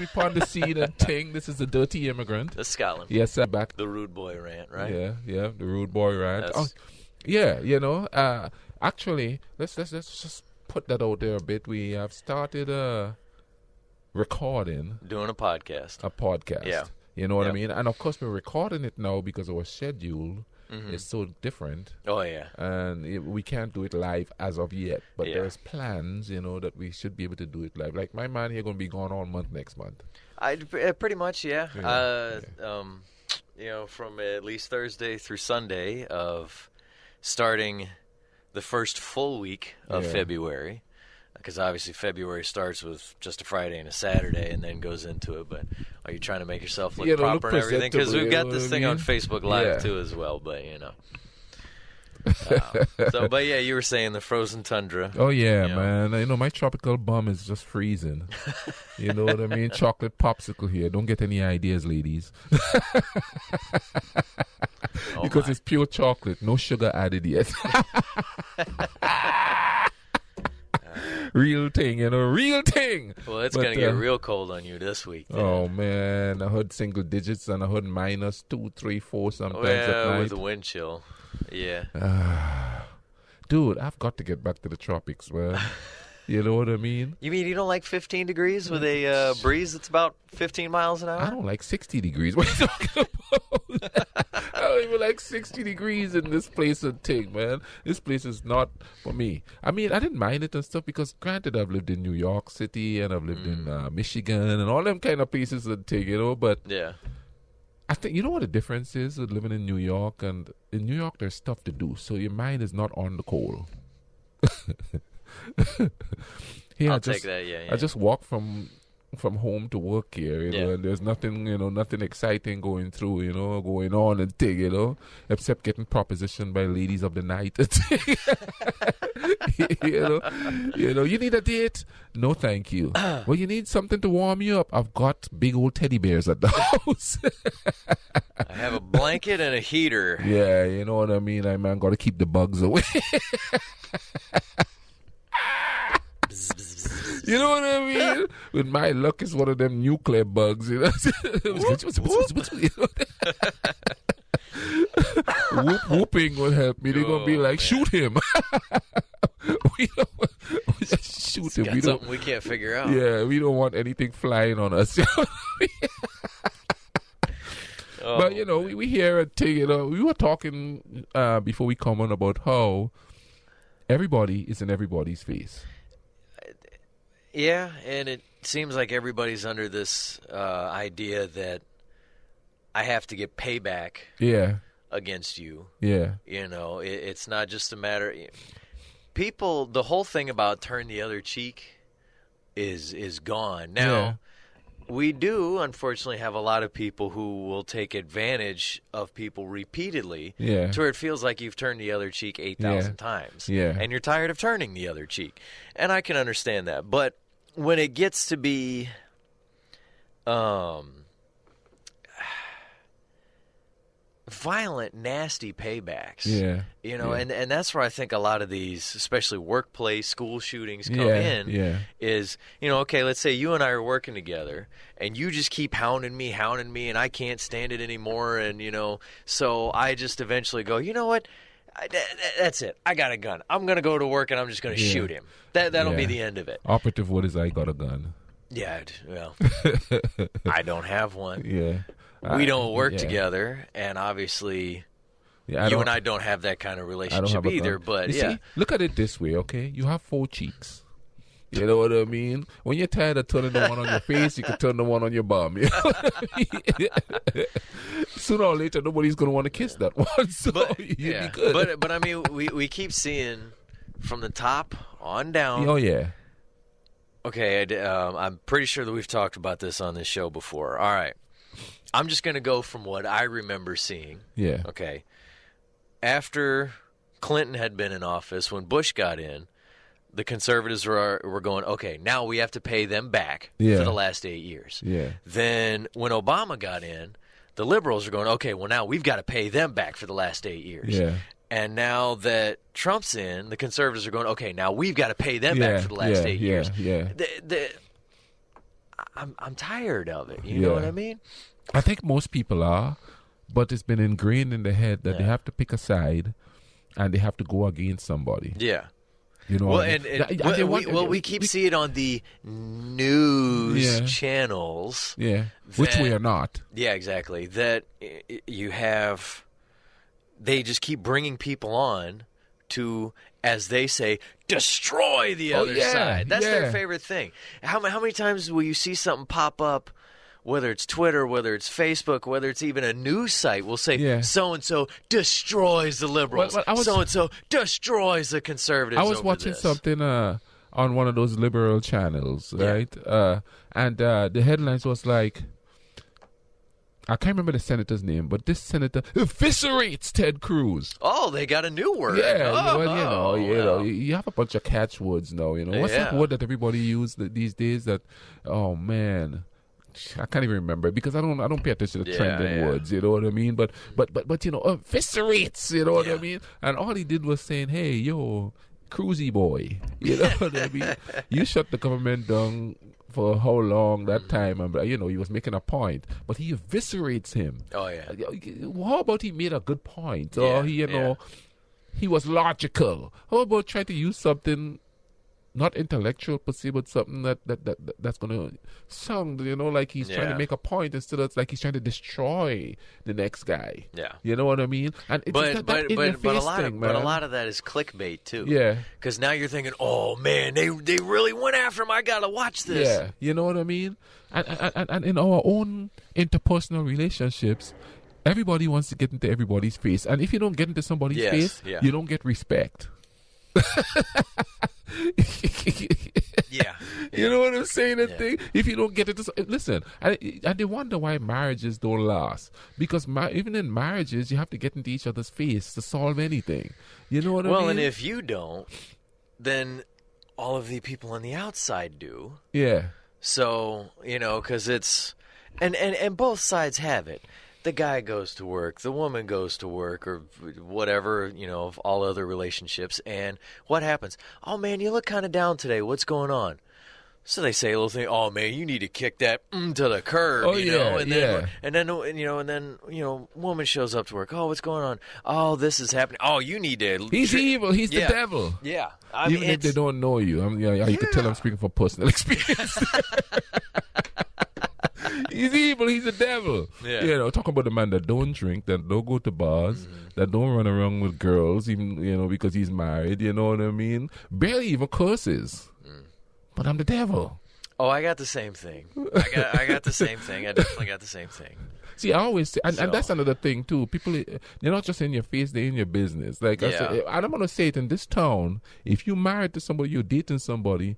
we upon the scene and ting. This is the dirty immigrant. That's Scotland. Yes, I'm back. The rude boy rant, right? Yeah, the rude boy rant. Oh, yeah, actually, let's just put that out there a bit. We have started recording. Doing a podcast. Yeah. You know what I mean? And of course, we're recording it now because our schedule is so different. Oh, yeah. And we can't do it live as of yet. But there's plans, that we should be able to do it live. Like my man here going to be gone all month next month. Pretty much, yeah. From at least Thursday through Sunday of starting the first full week of February. Because obviously February starts with just a Friday and a Saturday and then goes into it. But are you trying to make yourself look proper and everything? Because we've got this thing on Facebook Live too as well. But, but yeah, you were saying the frozen tundra. Oh, yeah, man. My tropical bum is just freezing. You know what I mean? Chocolate popsicle here. Don't get any ideas, ladies. Because it's pure chocolate. No sugar added yet. Real thing, real thing. Well, it's going to get real cold on you this week. Then. Oh, man. I heard single digits and I heard minus 2, 3, 4 sometimes at night. With the wind chill. Yeah. Dude, I've got to get back to the tropics, man. You know what I mean? You mean you don't like 15 degrees with a breeze that's about 15 miles an hour? I don't like 60 degrees. What are you talking about? I don't even like 60 degrees in this place and thing, man. This place is not for me. I mean, I didn't mind it and stuff because, granted, I've lived in New York City and I've lived in Michigan and all them kind of places and thing, but I think, you know what the difference is with living in New York? And in New York, there's stuff to do, so your mind is not on the coal. I'll take that, I just walk from home to work here, and there's nothing, nothing exciting going through, going on and thing, except getting propositioned by ladies of the night. You need a date? No, thank you. Well, you need something to warm you up? I've got big old teddy bears at the house. I have a blanket and a heater. Yeah, you know what I mean? Man, got to keep the bugs away. You know what I mean? With my luck, it's one of them nuclear bugs. Whooping will help me. They're going to be like, shoot him. Shoot him. We something we can't figure out. Yeah, we don't want anything flying on us. But, we hear a thing, we were talking before we come on about how everybody is in everybody's face. Yeah, and it seems like everybody's under this idea that I have to get payback against you. Yeah. It's not just a matter... People, the whole thing about turn the other cheek is gone. Now, we do, unfortunately, have a lot of people who will take advantage of people repeatedly to where it feels like you've turned the other cheek 8,000 times. Yeah. And you're tired of turning the other cheek. And I can understand that. But when it gets to be violent, nasty paybacks, and that's where I think a lot of these, especially workplace, school shootings come in, is, okay, let's say you and I are working together, and you just keep hounding me, and I can't stand it anymore, and, so I just eventually go, you know what, that's it, I got a gun, I'm going to go to work, and I'm just going to shoot him. That'll be the end of it. Operative word is I got a gun. Yeah, well, I don't have one. Yeah. We don't work together, and obviously you and I don't have that kind of relationship either. But see, look at it this way, okay? You have 4 cheeks. You know what I mean? When you're tired of turning the one on your face, you can turn the one on your bum. You know what I mean? Sooner or later, nobody's going to want to kiss that one. So you'd be good. But I mean, we keep seeing from the top on down. Oh, yeah. Okay, I'm pretty sure that we've talked about this on this show before. All right. I'm just going to go from what I remember seeing. Yeah. Okay. After Clinton had been in office, when Bush got in, the conservatives were going, okay, now we have to pay them back for the last 8 years. Yeah. Then when Obama got in, the liberals are going, okay, well, now we've got to pay them back for the last 8 years. Yeah. And now that Trump's in, the conservatives are going, okay, now we've got to pay them back for the last 8 years. Yeah. I'm tired of it. You know what I mean? I think most people are, but it's been ingrained in their head that they have to pick a side and they have to go against somebody. Yeah. You know, well, we keep seeing it on the news channels. Yeah, which we are not. Yeah, exactly. That you have, they just keep bringing people on to, as they say, destroy the other side. That's their favorite thing. How many times will you see something pop up, whether it's Twitter, whether it's Facebook, whether it's even a news site, will say so-and-so destroys the liberals, so-and-so destroys the conservatives. I was watching something on one of those liberal channels, right? And the headlines was like, I can't remember the senator's name, but this senator eviscerates Ted Cruz. Oh, they got a new word. Yeah, you have a bunch of catchwords now. You know, what's that word that everybody uses these days? That, oh man, I can't even remember because I don't pay attention to trending words. You know what I mean? But you know, eviscerates. You know what I mean? And all he did was saying, "Hey, yo, Cruzy boy," you know what I mean? You shut the government down for how long that time, and you know he was making a point, but he eviscerates him. Oh yeah. How about he made a good point, or he, you know, he was logical? How about trying to use something not intellectual per se, but something that's gonna sound, you know, like he's trying to make a point instead of like he's trying to destroy the next guy. Yeah, you know what I mean. And it's but a lot of that is clickbait too. Yeah, because now you're thinking, oh man, they really went after him. I gotta watch this. Yeah, you know what I mean. And in our own interpersonal relationships, everybody wants to get into everybody's face, and if you don't get into somebody's face, you don't get respect. You know what I'm saying? Thing. If you don't get it, listen. And they wonder why marriages don't last, because even in marriages, you have to get into each other's face to solve anything. You know what I mean? Well, and if you don't, then all of the people on the outside do. Yeah. So you know, because it's and both sides have it. The guy goes to work, the woman goes to work, or whatever, you know, of all other relationships. And what happens? Oh, man, you look kind of down today. What's going on? So they say a little thing. Oh, man, you need to kick that to the curb. Oh, you know? And then woman shows up to work. Oh, what's going on? Oh, this is happening. Oh, you need to. He's evil. He's the devil. Yeah. Even if they don't know you, you can tell I'm speaking from personal experience. He's evil. He's the devil. Yeah. You know, talking about the man that don't drink, that don't go to bars, that don't run around with girls, even, you know, because he's married. You know what I mean? Barely even curses. But I'm the devil. Oh, I got the same thing. I got the same thing. I definitely got the same thing. See, I always say, and that's another thing too. People, they're not just in your face; they're in your business. Like I said, and I'm gonna say it in this town. If you're married to somebody, you're dating somebody,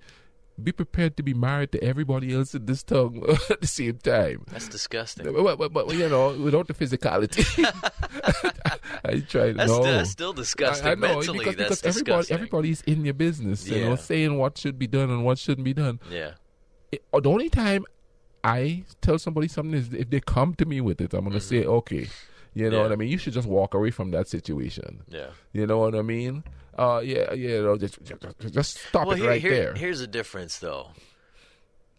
be prepared to be married to everybody else in this town at the same time. That's disgusting. But you know, without the physicality. I try. That's still disgusting. I know, mentally, because that's disgusting. everybody's in your business. You know, saying what should be done and what shouldn't be done. Yeah. The only time I tell somebody something is if they come to me with it, I'm gonna say, okay. You know what I mean? You should just walk away from that situation. Yeah. You know what I mean? Just stop it right there. Here's the difference, though.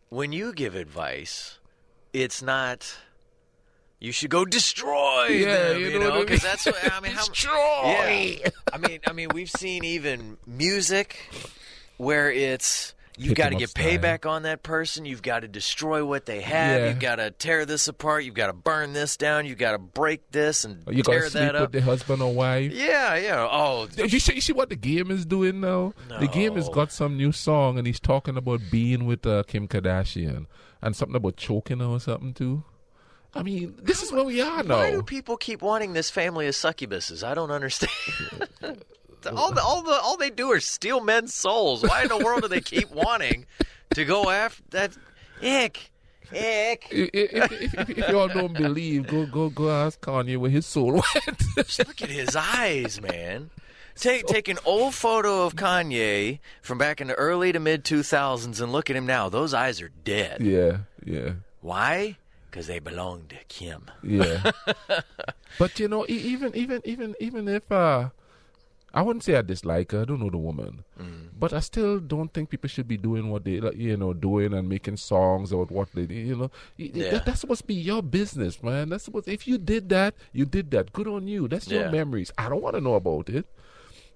When you give advice, it's not, you should go destroy them, you know, because that's what I mean. Destroy. Yeah. I mean, we've seen even music where it's, you've got to get payback on that person. You've got to destroy what they have. Yeah. You've got to tear this apart. You've got to burn this down. You've got to break this and you tear gotta that sleep up. with the husband or wife. Yeah. Oh, you see what the game is doing now? No. The game has got some new song, and he's talking about being with Kim Kardashian and something about choking her or something too. I mean, this is where we are now. Why do people keep wanting this family of succubuses? I don't understand. All they do is steal men's souls. Why in the world do they keep wanting to go after that? Ick. If y'all don't believe, go ask Kanye where his soul went. Just look at his eyes, man. Take an old photo of Kanye from back in the early to mid 2000s and look at him now. Those eyes are dead. Yeah. Why? Because they belong to Kim. Yeah. But you know, even if I wouldn't say I dislike her. I don't know the woman. But I still don't think people should be doing what they, doing and making songs about what they, that's supposed to be your business, man. That's supposed, if you did that, you did that. Good on you. That's your memories. I don't want to know about it.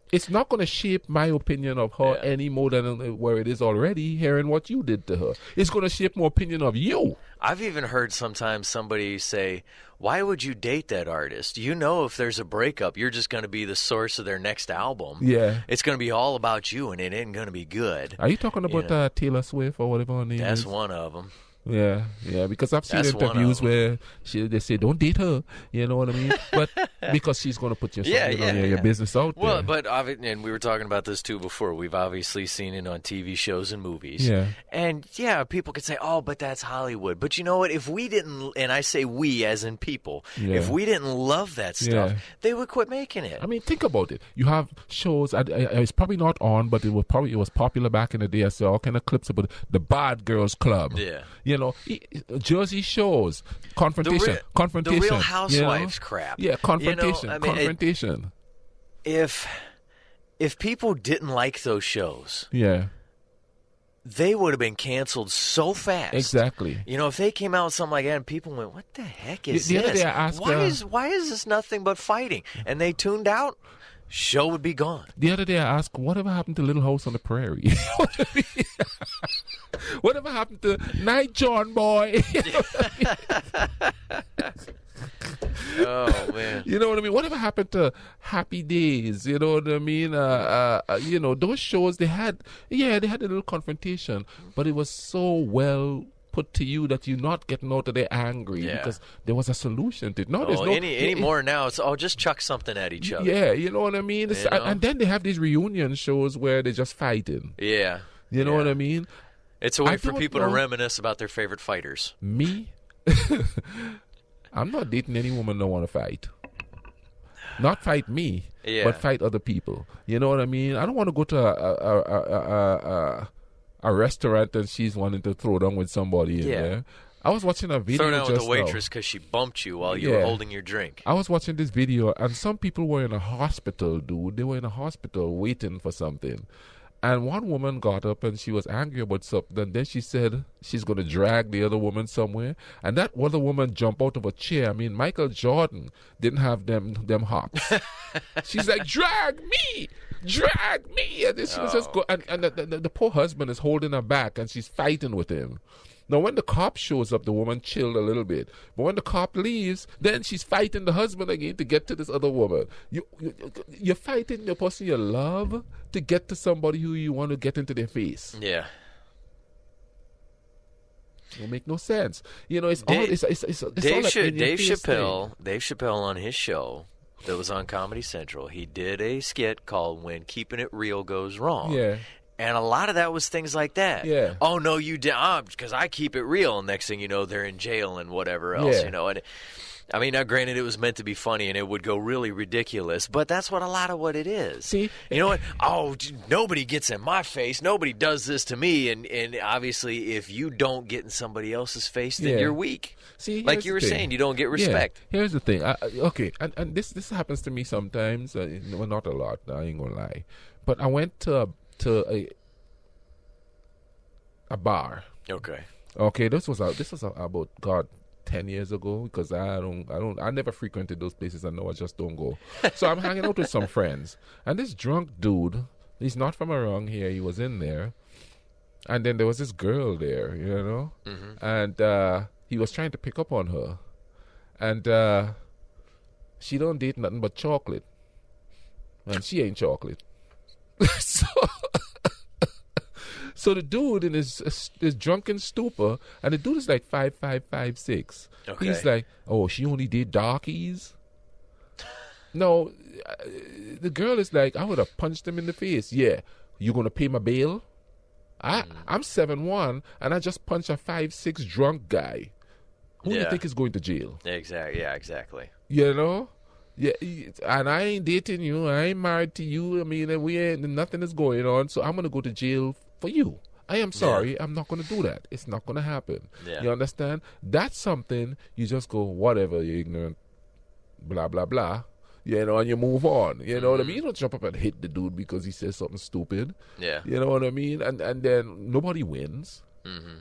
It's not going to shape my opinion of her any more than where it is already, hearing what you did to her. It's going to shape my opinion of you. I've even heard sometimes somebody say, why would you date that artist? You know, if there's a breakup, you're just going to be the source of their next album. Yeah. It's going to be all about you, and it ain't going to be good. Are you talking about Taylor Swift or whatever her name is? That's one of them. Yeah, because I've seen interviews where they say, don't date her, you know what I mean? But because she's going to put your business out there. Well, but, and we were talking about this too before, we've obviously seen it on TV shows and movies. Yeah. And people could say, oh, but that's Hollywood. But you know what? If we didn't, and I say we as in people, if we didn't love that stuff, they would quit making it. I mean, think about it. You have shows, it's probably not on, but it was popular back in the day. I saw all kind of clips about the Bad Girls Club. Yeah. Jersey Shores, confrontation. The Real Housewives crap. Yeah, confrontation. If people didn't like those shows, they would have been canceled so fast. Exactly. If they came out with something like that and people went, what the heck is this? Other day I asked, why is this nothing but fighting? And they tuned out, show would be gone. The other day I asked, whatever happened to Little House on the Prairie? Whatever happened to Night John Boy? Oh, man. You know what I mean? Whatever happened to Happy Days? You know what I mean? Those shows, they had a little confrontation, but it was so well put to you that you're not getting out of there angry because there was a solution to it. No, there's no anymore now. It's just chuck something at each other. Yeah, you know what I mean? And then they have these reunion shows where they're just fighting. Yeah. You know what I mean? It's a way for people to reminisce about their favorite fighters. Me? I'm not dating any woman that want to fight. Not fight me, but fight other people. You know what I mean? I don't want to go to a restaurant and she's wanting to throw down with somebody in there. I was watching a video. Throw down with the waitress because she bumped you while you were holding your drink. I was watching this video and some people were in a hospital, dude. They were in a hospital waiting for something. And one woman got up and she was angry about something. And then she said she's going to drag the other woman somewhere. And that other woman jumped out of a chair. I mean, Michael Jordan didn't have them hops. She's like, drag me! And then she was just and the poor husband is holding her back and she's fighting with him. Now, when the cop shows up, the woman chilled a little bit. But when the cop leaves, then she's fighting the husband again to get to this other woman. You're fighting the person you love to get to somebody who you want to get into their face. Yeah. It will make no sense. It's all like Dave Chappelle on his show that was on Comedy Central, he did a skit called When Keeping It Real Goes Wrong. Yeah. And a lot of that was things like that. Yeah. Oh, no, you did. Because I keep it real. And next thing you know, they're in jail and whatever else, And I mean, now granted, it was meant to be funny and it would go really ridiculous, but that's what what it is. See? You know what? Oh, nobody gets in my face. Nobody does this to me. And obviously, if you don't get in somebody else's face, then you're weak. See, like you were saying, you don't get respect. Yeah. Here's the thing. And this happens to me sometimes. Well, not a lot. I ain't going to lie. But I went to a bar. Okay. This was about 10 years ago because I never frequented those places. I know I just don't go. So I'm hanging out with some friends, and this drunk dude, he's not from around here. He was in there, and then there was this girl there, and he was trying to pick up on her, and she don't date nothing but chocolate, and she ain't chocolate. So the dude in his drunken stupor, and the dude is like 5'5", 5'6". Okay. He's like, oh, she only did darkies? No, the girl is like, I would have punched him in the face. Yeah, you going to pay my bail? I'm 7'1", and I just punched a 5'6" drunk guy. Who do you think is going to jail? Exactly. Yeah, exactly. You know? Yeah, and I ain't dating you. I ain't married to you. I mean, nothing is going on, so I'm going to go to jail for you. I am sorry. I'm not going to do that. It's not going to happen. Yeah. You understand? That's something you just go, whatever, you're ignorant, blah, blah, blah. you know, and you move on. You know what I mean? You don't jump up and hit the dude because he says something stupid. Yeah. You know what I mean? And then nobody wins. Mm-hmm.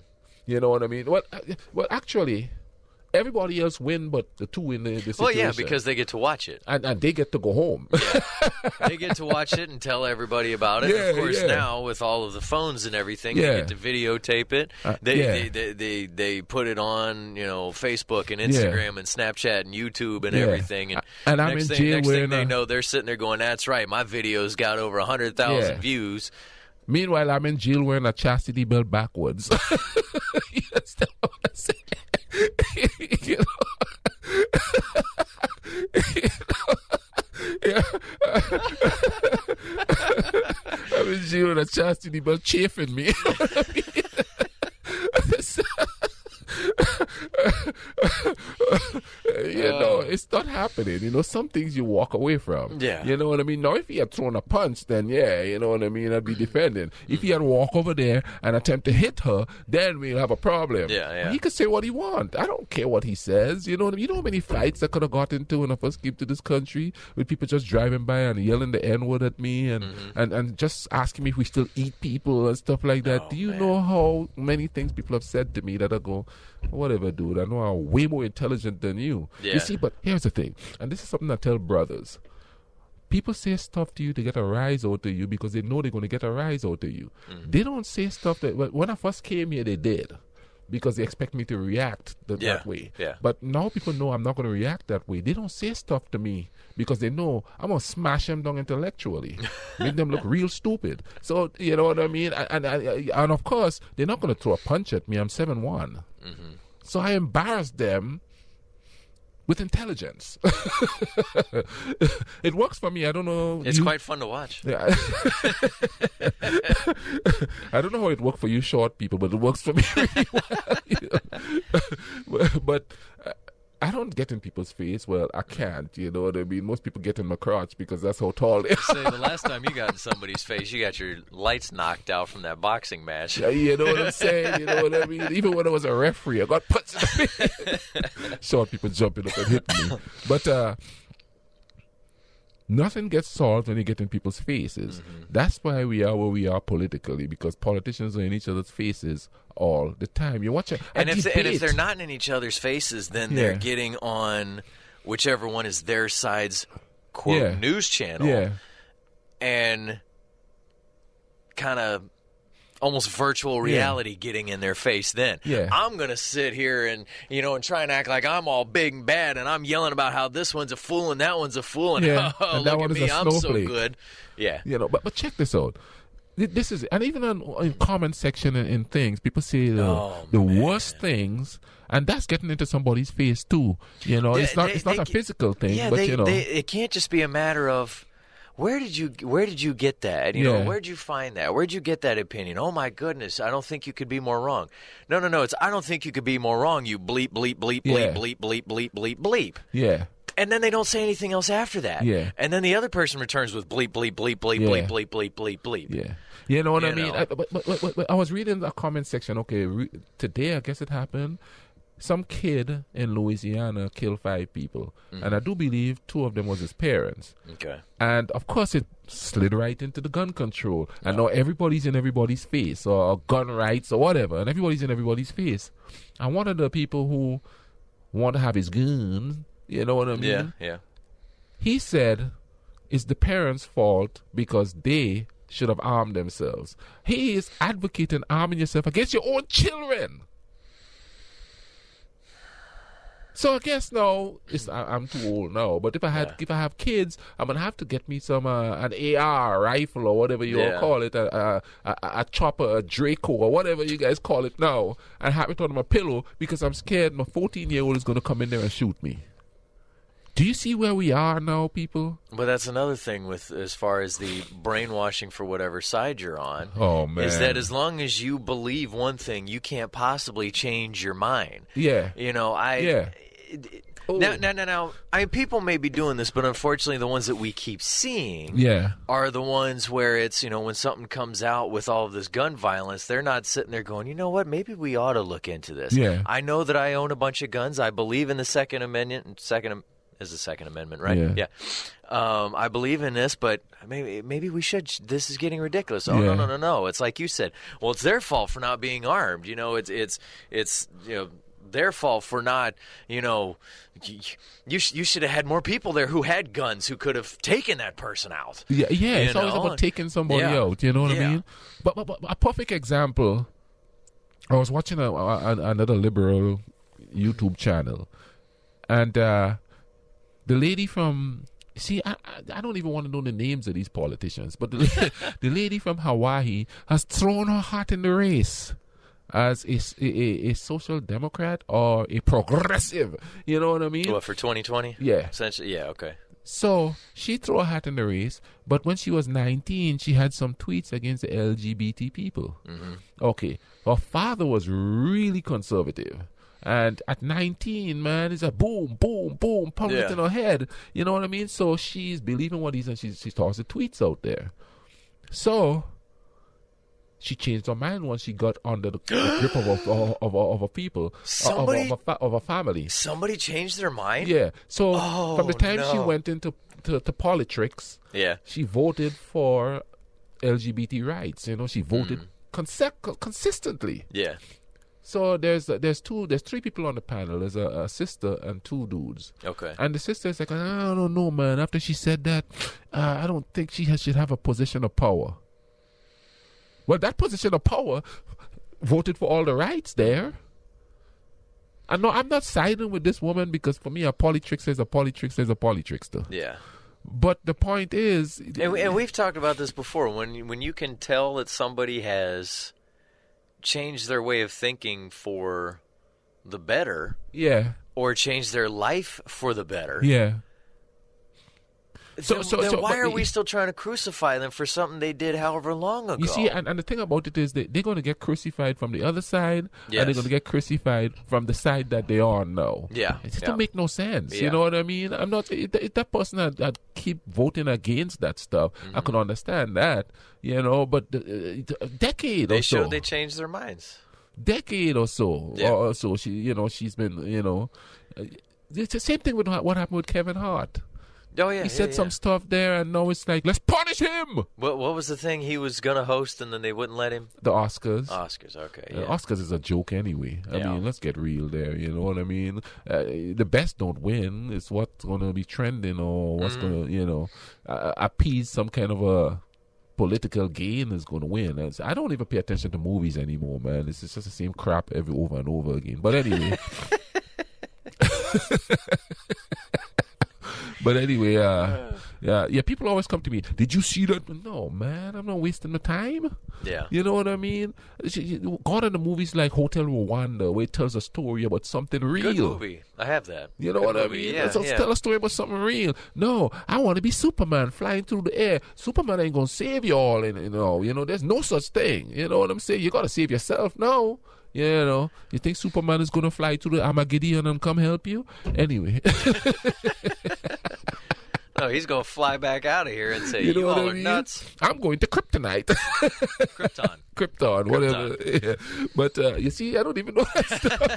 You know what I mean? Well, actually, everybody else win, but the two in the situation. Well, yeah, because they get to watch it. And they get to go home. Yeah. They get to watch it and tell everybody about it. And of course, now, with all of the phones and everything, they get to videotape it. They put it on, you know, Facebook and Instagram and Snapchat and YouTube and everything. And I'm in jail. Next thing they know, they're sitting there going, that's right, my video's got over 100,000 views. Meanwhile, I'm in jail wearing a chastity belt backwards. You understand what I'm saying? You know? I'm in jail with a chastity belt chafing me. You know what I mean? You know, it's not happening. You know, some things you walk away from. Yeah. You know what I mean? Now, if he had thrown a punch, then you know what I mean, I'd be defending. If he had walked over there and attempt to hit her, then we'll have a problem. Yeah. He could say what he wants. I don't care what he says. You know what I mean? You know how many fights I could have got into when I first came to this country with people just driving by and yelling the N-word at me and just asking me if we still eat people and stuff like that. Do you know how many things people have said to me that I go, whatever, dude, I know I'm way more intelligent than you. Yeah. You see, but here's the thing, and this is something I tell brothers. People say stuff to you to get a rise out of you because they know they're going to get a rise out of you. They don't say stuff that, when I first came here, they did. Because they expect me to react that way. Yeah. But now people know I'm not going to react that way. They don't say stuff to me because they know I'm going to smash them down intellectually. Make them look real stupid. So, you know what I mean? And of course, they're not going to throw a punch at me. I'm 7'1". So I embarrass them with intelligence. It works for me. I don't know. It's quite fun to watch. Yeah. I don't know how it works for you short people, but it works for me really well. You know? But I don't get in people's face. Well, I can't. You know what I mean? Most people get in my crotch because that's how tall they are. Say, the last time you got in somebody's face, you got your lights knocked out from that boxing match. Yeah, you know what I'm saying? You know what I mean? Even when I was a referee, I got punched in the face. Short people jumping up and hitting me. But nothing gets solved when you get in people's faces. That's why we are where we are politically, because politicians are in each other's faces all the time. You watch and if they're not in each other's faces, then they're getting on whichever one is their side's quote news channel and kind of almost virtual reality getting in their face. Then I'm gonna sit here and and try and act like I'm all big and bad, and I'm yelling about how this one's a fool and that one's a fool, and and look at me, I'm so good. But check this out. This is, and even in comment section and in things, people say the worst things, and that's getting into somebody's face too. You know, it's not a physical thing, but it can't just be a matter of where did you get that? You know, where'd you find that? Where'd you get that opinion? Oh my goodness, I don't think you could be more wrong. No, it's I don't think you could be more wrong. You bleep bleep bleep bleep bleep bleep bleep bleep bleep. Yeah. And then they don't say anything else after that. Yeah. And then the other person returns with bleep, bleep, bleep, bleep, bleep, bleep, bleep, bleep, bleep. Yeah. You know what I mean? But I was reading the comment section. Okay, today I guess it happened. Some kid in Louisiana killed 5 people. And I do believe 2 of them was his parents. Okay. And of course it slid right into the gun control. And now everybody's in everybody's face, or gun rights or whatever. And everybody's in everybody's face. And one of the people who want to have his gun, you know what I mean? Yeah. He said it's the parents' fault because they should have armed themselves. He is advocating arming yourself against your own children. So I guess now I'm too old now. But if I have kids, I'm gonna have to get me some an AR rifle or whatever you all call it, a chopper, a Draco or whatever you guys call it now, and have it on my pillow because I'm scared my 14-year-old is gonna come in there and shoot me. Do you see where we are now, people? But that's another thing with as far as the brainwashing for whatever side you're on. Oh, man. Is that as long as you believe one thing, you can't possibly change your mind. Yeah. You know, Now, people may be doing this, but unfortunately the ones that we keep seeing are the ones where it's, when something comes out with all of this gun violence, they're not sitting there going, you know what, maybe we ought to look into this. Yeah. I know that I own a bunch of guns. I believe in the Second Amendment. is the Second Amendment, right? Yeah. I believe in this, but maybe we should. This is getting ridiculous. Oh, no. It's like you said. Well, it's their fault for not being armed. It's their fault for not, you should have had more people there who had guns who could have taken that person out. Yeah. It's always about taking somebody out. You know what I mean? But a perfect example. I was watching another liberal YouTube channel, and the lady from I don't even want to know the names of these politicians, but the lady from Hawaii has thrown her hat in the race as a social democrat or a progressive. You know what I mean? What, for 2020? Yeah. Essentially, yeah, okay. So she threw her hat in the race, but when she was 19, she had some tweets against the LGBT people. Mm-hmm. Okay. Her father was really conservative. And at 19, man, it's a boom, boom, boom, pounding it in her head. You know what I mean? So she's believing what he's, and she tossed the tweets out there. So she changed her mind once she got under the grip of a people, of a family. Somebody changed their mind? Yeah. So from the time she went into politics, she voted for LGBT rights. She voted consistently. Yeah. So there's three people on the panel. There's a sister and two dudes. Okay. And the sister is like, I don't know, man. After she said that, I don't think she should have a position of power. Well, that position of power voted for all the rights there. And no, I'm not siding with this woman because for me, a polytrickster is a polytrickster is a polytrickster. Yeah. But the point is... And we've talked about this before. When you can tell that somebody has changed their way of thinking for the better... Yeah. Or changed their life for the better... Yeah. So why are we still trying to crucify them for something they did however long ago? You see, and the thing about it is that they're going to get crucified from the other side, yes. and they're going to get crucified from the side that they are now. Yeah. It doesn't make no sense. Yeah. You know what I mean? I'm not. If that person had keep voting against that stuff, I could understand that. But a decade or so. They changed their minds. Decade or so. Yeah. Or so. She's been, it's the same thing with what happened with Kevin Hart. Oh, yeah. He said some stuff there, and now it's like, let's punish him. What was the thing he was going to host, and then they wouldn't let him? The Oscars. Oscars, okay. Yeah. Oscars is a joke anyway. I mean, let's get real there. You know what I mean? The best don't win. It's what's going to be trending or what's going to, appease some kind of a political gain is going to win. I don't even pay attention to movies anymore, man. It's just the same crap over and over again. But anyway. But anyway, people always come to me, did you see that? No, man, I'm not wasting the time. Yeah. You know what I mean? Gone in the movies like Hotel Rwanda, where it tells a story about something real. Good movie. I have that. You know what I mean? Yeah, tell a story about something real. No, I want to be Superman flying through the air. Superman ain't going to save you all. There's no such thing. You know what I'm saying? You got to save yourself. No. You think Superman is going to fly to the Armageddon and come help you? Anyway. No, he's going to fly back out of here and say, you all are nuts. I'm going to Kryptonite. Krypton, whatever. Yeah. But you see, I don't even know that stuff.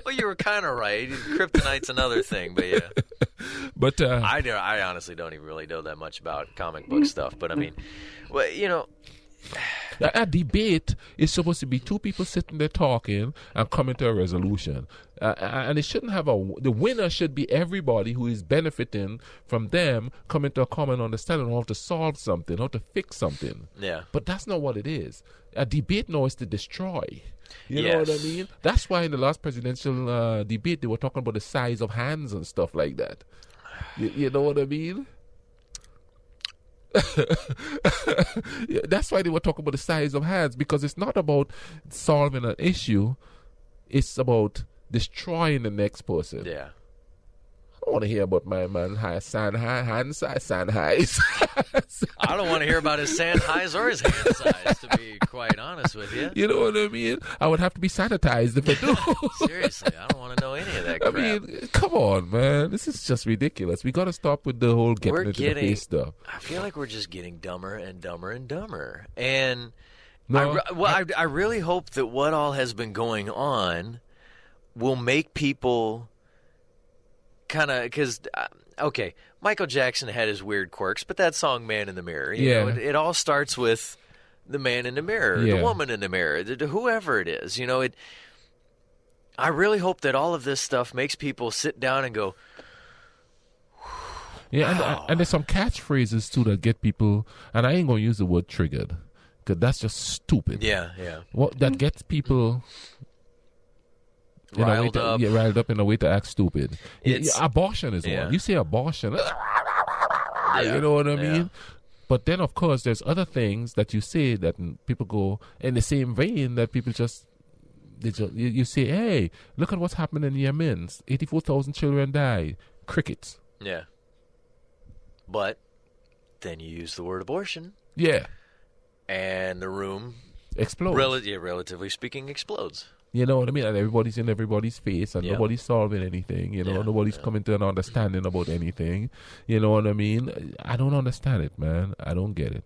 Well, you were kind of right. Kryptonite's another thing, but yeah. But I honestly don't even really know that much about comic book stuff. But I mean, a debate is supposed to be two people sitting there talking and coming to a resolution. And it shouldn't have the winner should be everybody who is benefiting from them coming to a common understanding on how to solve something, how to fix something. Yeah. But that's not what it is. A debate now is to destroy. You know what I mean? That's why in the last presidential debate, they were talking about the size of hands and stuff like that. You know what I mean? That's why they were talking about the size of hands, because it's not about solving an issue, it's about destroying the next person. Yeah. I don't want to hear about my man hand size. I don't want to hear about his sand highs or his hand size, to be quite honest with you. You know what I mean? I would have to be sanitized if I do. Seriously, I don't want to know any of that crap. I mean, come on, man. This is just ridiculous. We got to stop with the whole getting into the face stuff. I feel like we're just getting dumber and dumber and dumber. And no, I really hope that what all has been going on will make people kind of because okay, Michael Jackson had his weird quirks, but that song "Man in the Mirror," you know, it all starts with the man in the mirror, the woman in the mirror, whoever it is. You know, I really hope that all of this stuff makes people sit down and go. Yeah, wow. and there's some catchphrases too that get people, and I ain't gonna use the word triggered, because that's just stupid. Yeah. That gets people riled up in a way to act stupid. Abortion is one. You say abortion, you know what I mean? But then, of course, there's other things that you say that people go in the same vein that people just you say, hey, look at what's happening in Yemen. 84,000 children died. Crickets. Yeah. But then you use the word abortion. Yeah. And the room explodes. Relatively speaking, explodes. You know what I mean? And everybody's in everybody's face, and nobody's solving anything. You know, nobody's coming to an understanding about anything. You know what I mean? I don't understand it, man. I don't get it.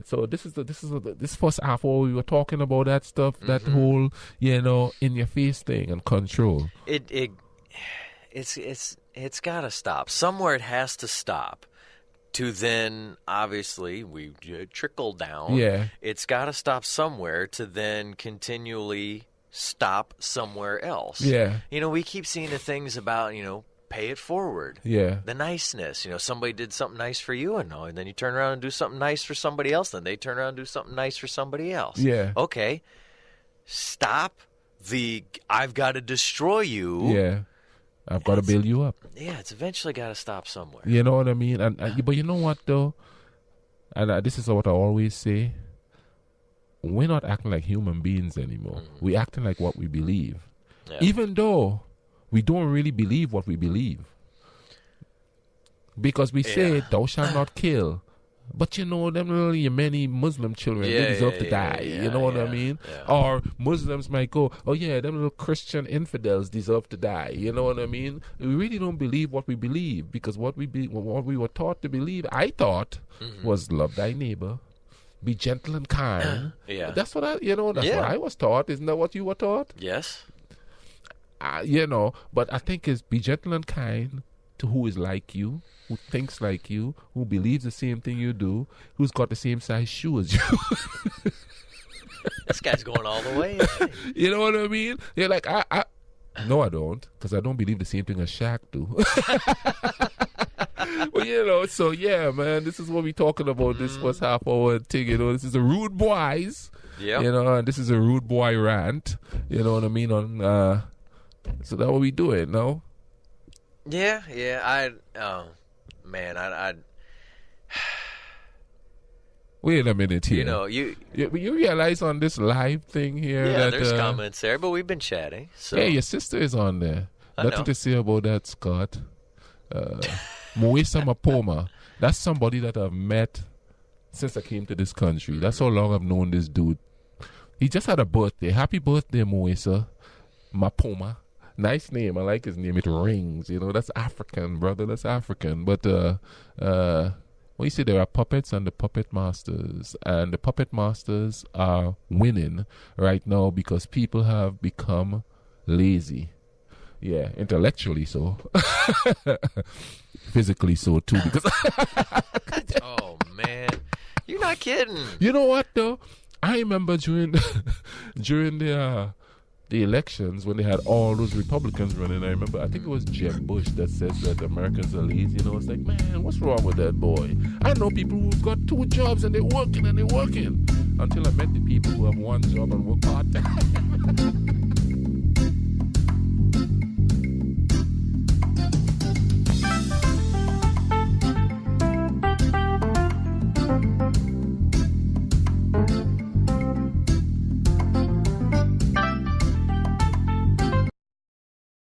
So this first half where we were talking about that stuff, that whole, you know, in your face thing and control. It's got to stop. Somewhere it has to stop. To then, obviously, we trickle down. Yeah. It's got to stop somewhere to then continually stop somewhere else. Yeah. You know, we keep seeing the things about, you know, pay it forward. Yeah. The niceness. You know, somebody did something nice for you, and then you turn around and do something nice for somebody else, then they turn around and do something nice for somebody else. Yeah. Okay. Stop the I've got to destroy you. Yeah. I've got to build you up. Yeah, it's eventually got to stop somewhere. You know what I mean? But you know what, though? And this is what I always say. We're not acting like human beings anymore. We're acting like what we believe. Yeah. Even though we don't really believe what we believe. Because we say, thou shalt not kill. But you know, them little Yemeni Muslim children, they deserve to die. You know what I mean? Yeah. Or Muslims might go, oh yeah, them little Christian infidels deserve to die. You know what I mean? We really don't believe what we believe, because what we were taught to believe, I thought, was love thy neighbor, be gentle and kind. That's what what I was taught. Isn't that what you were taught? Yes. You know, but I think it's be gentle and kind to who is like you, who thinks like you, who believes the same thing you do, who's got the same size shoe as you. This guy's going all the way. You know what I mean? You're like, no, I don't, because I don't believe the same thing as Shaq do. Well, you know, so yeah, man, this is what we're talking about. This was half hour thing, you know. This is a Rudebuoyz. Yeah. You know, and this is a rude boy rant. You know what I mean? So that's what we do it, no? Yeah. Wait a minute here. You know, you realize on this live thing here that there's comments there, but we've been chatting. So. Yeah, your sister is on there. Nothing to say about that, Scott. Moisa Mapoma. That's somebody that I've met since I came to this country. That's how long I've known this dude. He just had a birthday. Happy birthday, Moisa Mapoma. Nice name. I like his name. It rings. You know, that's African, brother. That's African. But you see, there are puppets and the puppet masters. And the puppet masters are winning right now because people have become lazy. Yeah, intellectually so. Physically so, too. Because oh, man. You're not kidding. You know what, though? I remember during the elections when they had all those Republicans running. I think it was Jeb Bush that says that Americans are lazy. You know, it's like, man, what's wrong with that boy? I know people who've got 2 jobs and they're working. Until I met the people who have 1 job and work part-time.